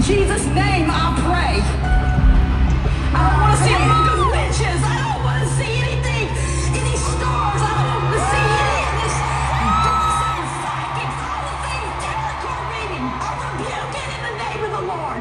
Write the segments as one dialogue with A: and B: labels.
A: Jesus' name I pray. I don't want to see a book of witches. I don't want to see anything, any stars. I don't want to see any of this gossip, psychics, all the things, Capricorn reading. I rebuke it in the name of the Lord.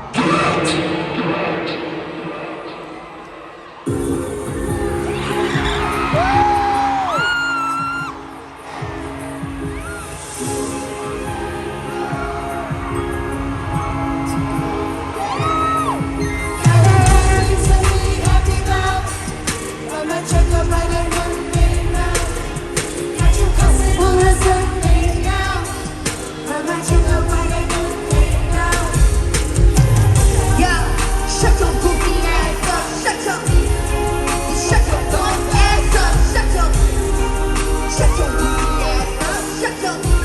B: Shut your